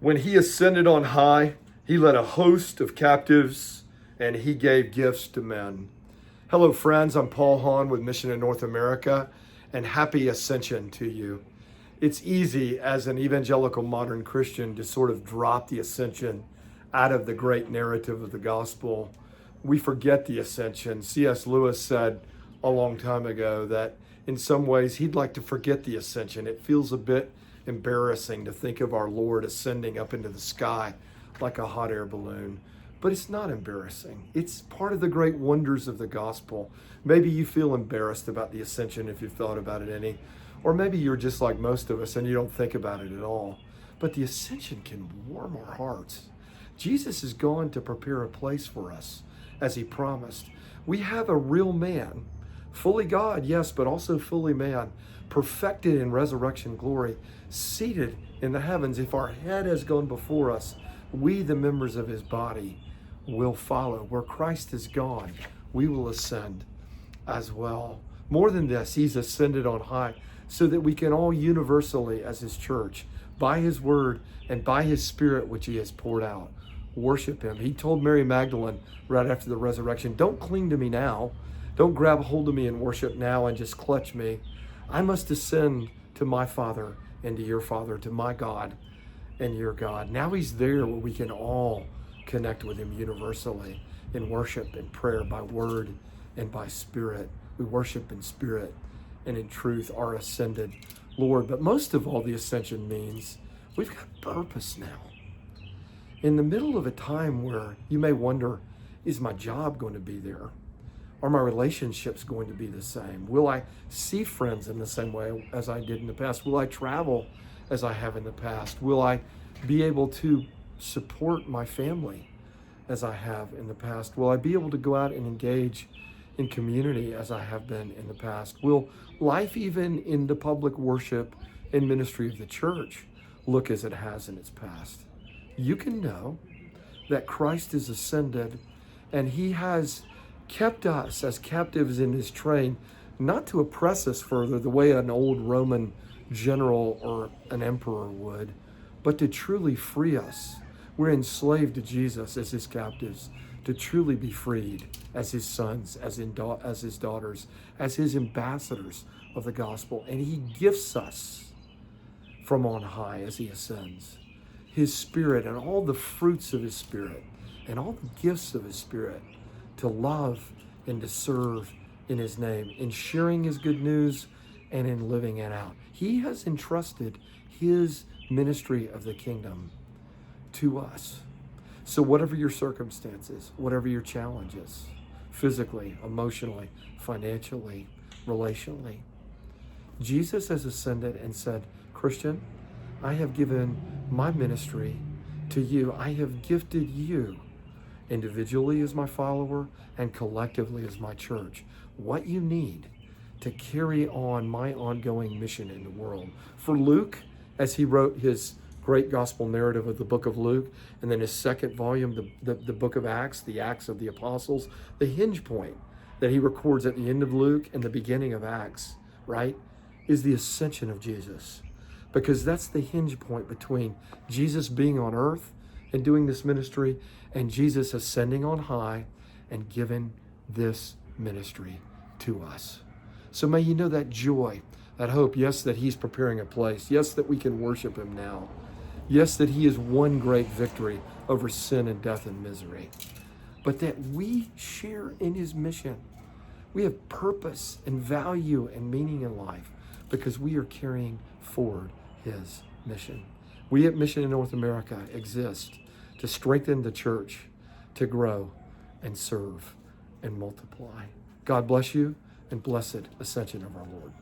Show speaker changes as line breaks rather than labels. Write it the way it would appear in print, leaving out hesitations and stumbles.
When he ascended on high, he led a host of captives and he gave gifts to men. Hello, friends. I'm Paul Hahn with Mission in North America, and happy Ascension to you. It's easy as an evangelical modern Christian to sort of drop the Ascension out of the great narrative of the gospel. We forget the Ascension. C.S. Lewis said a long time ago that in some ways he'd like to forget the Ascension. It feels a bit embarrassing to think of our Lord ascending up into the sky like a hot air balloon. But it's not embarrassing. It's part of the great wonders of the gospel. Maybe you feel embarrassed about the Ascension if you've thought about it any, or maybe you're just like most of us and you don't think about it at all. But the Ascension can warm our hearts. Jesus is gone to prepare a place for us, as he promised. We have a real man, fully God, yes, but also fully man, perfected in resurrection glory, seated in the heavens. If our head has gone before us, we, the members of his body, will follow. Where Christ is gone, we will ascend as well. More than this, he's ascended on high so that we can all universally, as his church, by his word and by his spirit, which he has poured out, worship him. He told Mary Magdalene right after the resurrection, don't cling to me now. Don't grab hold of me and worship now and just clutch me. I must ascend to my Father and to your Father, to my God and your God. Now he's there where we can all connect with him universally in worship and prayer, by word and by spirit. We worship in spirit and in truth our ascended Lord. But most of all, the ascension means we've got purpose now. In the middle of a time where you may wonder, is my job going to be there? Are my relationships going to be the same? Will I see friends in the same way as I did in the past? Will I travel as I have in the past? Will I be able to support my family as I have in the past? Will I be able to go out and engage in community as I have been in the past? Will life, even in the public worship and ministry of the church, look as it has in its past? You can know that Christ is ascended and he has kept us as captives in his train, not to oppress us further the way an old Roman general or an emperor would, but to truly free us. We're enslaved to Jesus as his captives, to truly be freed as his sons, as his daughters, as his ambassadors of the gospel. And he gifts us from on high as he ascends his spirit and all the fruits of his spirit and all the gifts of his spirit to love and to serve in his name, in sharing his good news and in living it out. He has entrusted his ministry of the kingdom to us. So whatever your circumstances, whatever your challenges, physically, emotionally, financially, relationally, Jesus has ascended and said, Christian, I have given my ministry to you. I have gifted you individually as my follower and collectively as my church what you need to carry on my ongoing mission in the world. For Luke, as he wrote his great gospel narrative of the book of Luke, and then his second volume, the book of Acts, the Acts of the Apostles, the hinge point that he records at the end of Luke and the beginning of Acts, right, is the ascension of Jesus. Because that's the hinge point between Jesus being on earth and doing this ministry and Jesus ascending on high and giving this ministry to us. So may you know that joy, that hope, yes, that he's preparing a place, yes, that we can worship him now, yes, that he has won great victory over sin and death and misery, but that we share in his mission. We have purpose and value and meaning in life because we are carrying forward his mission. We at Mission in North America exist to strengthen the church, to grow and serve and multiply. God bless you and blessed ascension of our Lord.